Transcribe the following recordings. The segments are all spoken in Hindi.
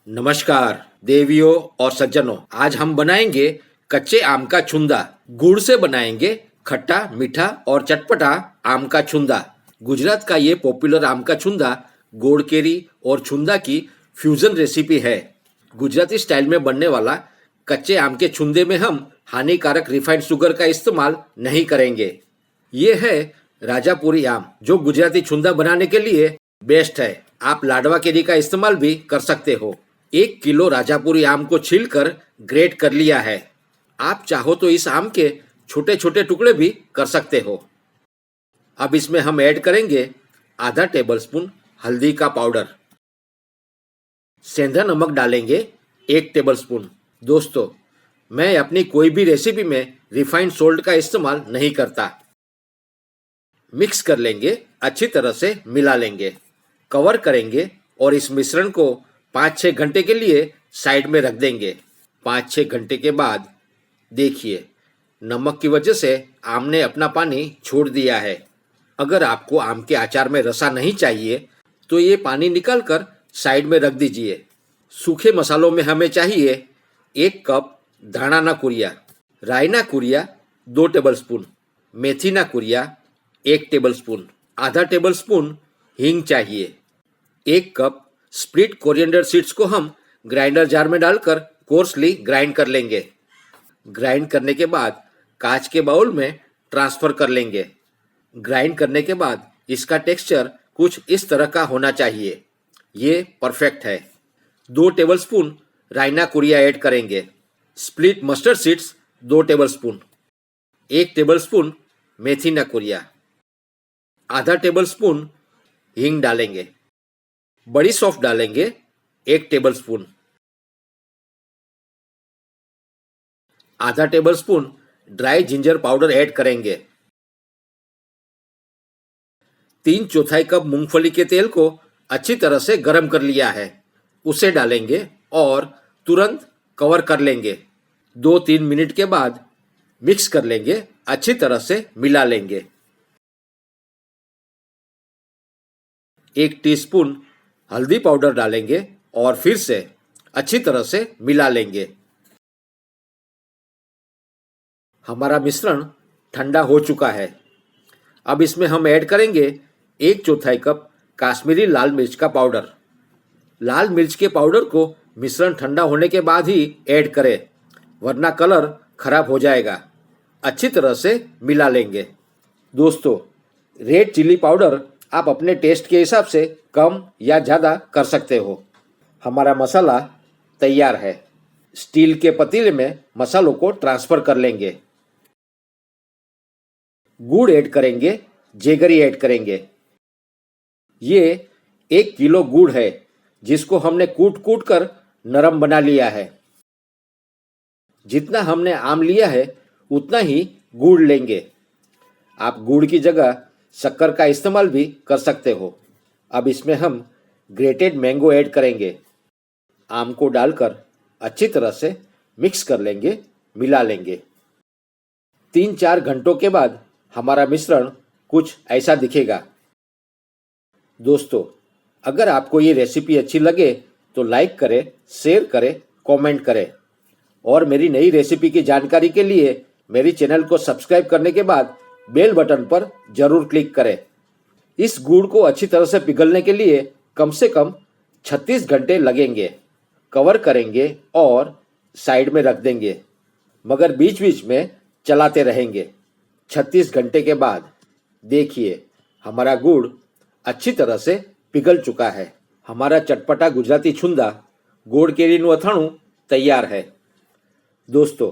नमस्कार देवियों और सज्जनों, आज हम बनाएंगे कच्चे आम का छुंदा। गुड़ से बनाएंगे खट्टा मीठा और चटपटा आम का छुंदा। गुजरात का ये पॉपुलर आम का छुंदा गोड़ केरी और छुंदा की फ्यूजन रेसिपी है। गुजराती स्टाइल में बनने वाला कच्चे आम के छुंदे में हम हानिकारक रिफाइंड शुगर का इस्तेमाल नहीं करेंगे। ये है राजापुरी आम, जो गुजराती छुंदा बनाने के लिए बेस्ट है। आप लाडवा केरी का इस्तेमाल भी कर सकते हो। 1 किलो राजापुरी आम को छीलकर ग्रेट कर लिया है। आप चाहो तो इस आम के छोटे छोटे टुकड़े भी कर सकते हो। अब इसमें हम ऐड करेंगे आधा टेबलस्पून हल्दी का पाउडर। सेंधा नमक डालेंगे 1 टेबलस्पून। दोस्तों, मैं अपनी कोई भी रेसिपी में रिफाइंड सोल्ट का इस्तेमाल नहीं करता। मिक्स कर लेंगे, अच्छी तरह से मिला लेंगे, कवर करेंगे और इस मिश्रण को 5-6 घंटे के लिए साइड में रख देंगे। 5-6 घंटे के बाद देखिए, नमक की वजह से आम ने अपना पानी छोड़ दिया है। अगर आपको आम के अचार में रसा नहीं चाहिए तो ये पानी निकाल कर साइड में रख दीजिए। सूखे मसालों में हमें चाहिए 1 कप धाना ना कुरिया, राई ना कुरिया 2 टेबलस्पून, मेथी ना कुरिया 1 टेबलस्पून, आधा टेबलस्पून हींग चाहिए। 1 कप स्प्लिट कोरिएंडर सीड्स को हम ग्राइंडर जार में डालकर कोर्सली ग्राइंड कर लेंगे। ग्राइंड करने के बाद कांच के बाउल में ट्रांसफर कर लेंगे। ग्राइंड करने के बाद इसका टेक्सचर कुछ इस तरह का होना चाहिए। ये परफेक्ट है। 2 टेबलस्पून राइना कुरिया ऐड करेंगे। Split mustard seeds 2 tablespoon, 1 tablespoon मेथी ना कुरिया, आधा टेबलस्पून हींग डालेंगे। बड़ी सौंफ डालेंगे 1 टेबलस्पून, आधा tablespoon dry ginger powder add करेंगे। 3/4 कप मूंगफली के तेल को अच्छी तरह से गर्म कर लिया है, उसे डालेंगे और तुरंत कवर कर लेंगे। 2-3 मिनट के बाद मिक्स कर लेंगे, अच्छी तरह से मिला लेंगे। 1 टीस्पून हल्दी पाउडर डालेंगे और फिर से अच्छी तरह से मिला लेंगे। हमारा मिश्रण ठंडा हो चुका है। अब इसमें हम ऐड करेंगे 1/4 कप काश्मीरी लाल मिर्च का पाउडर। लाल मिर्च के पाउडर को मिश्रण ठंडा होने के बाद ही ऐड करें, वरना कलर खराब हो जाएगा। अच्छी तरह से मिला लेंगे। दोस्तों, रेड चिली पाउडर आप अपने टेस्ट के हिसाब से कम या ज़्यादा कर सकते हो। हमारा मसाला तैयार है। स्टील के पतीले में मसालों को ट्रांसफ़र कर लेंगे। गुड़ ऐड करेंगे, जेगरी ऐड करेंगे। ये 1 किलो गुड़ है, जिसको हमने कूट कूट कर नरम बना लिया है। जितना हमने आम लिया है उतना ही गुड़ लेंगे। आप गुड़ की जगह शक्कर का इस्तेमाल भी कर सकते हो। अब इसमें हम ग्रेटेड मैंगो ऐड करेंगे। आम को डालकर अच्छी तरह से मिक्स कर लेंगे, मिला लेंगे। 3-4 घंटों के बाद हमारा मिश्रण कुछ ऐसा दिखेगा। दोस्तों, अगर आपको ये रेसिपी अच्छी लगे तो लाइक करें, शेयर करें, कमेंट करें और मेरी नई रेसिपी की जानकारी के लिए मेरी चैनल को सब्सक्राइब करने के बाद बेल बटन पर जरूर क्लिक करें। इस गुड़ को अच्छी तरह से पिघलने के लिए कम से कम 36 घंटे लगेंगे। कवर करेंगे और साइड में रख देंगे, मगर बीच बीच में चलाते रहेंगे। 36 घंटे के बाद देखिए, हमारा गुड़ अच्छी तरह से पिघल चुका है। हमारा चटपटा गुजराती छुंदा गोड़ केरीનું અથાણું तैयार है। दोस्तों,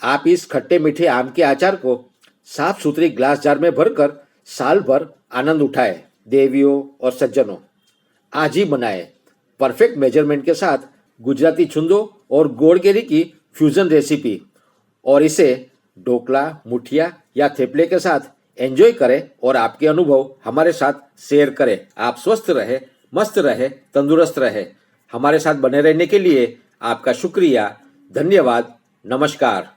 आप इस खट्टे मीठे आम के अचार को साफ सुथरी ग्लास जार में भरकर साल भर आनंद उठाए। देवियों और सज्जनों, आज ही बनाए परफेक्ट मेजरमेंट के साथ गुजराती छुंदो और गोड़ केरी की फ्यूजन रेसिपी, और इसे ढोकला, मुठिया या थेपले के साथ एंजॉय करें और आपके अनुभव हमारे साथ शेयर करें। आप स्वस्थ रहे, मस्त रहे, तंदुरुस्त रहे। हमारे साथ बने रहने के लिए आपका शुक्रिया। धन्यवाद। नमस्कार।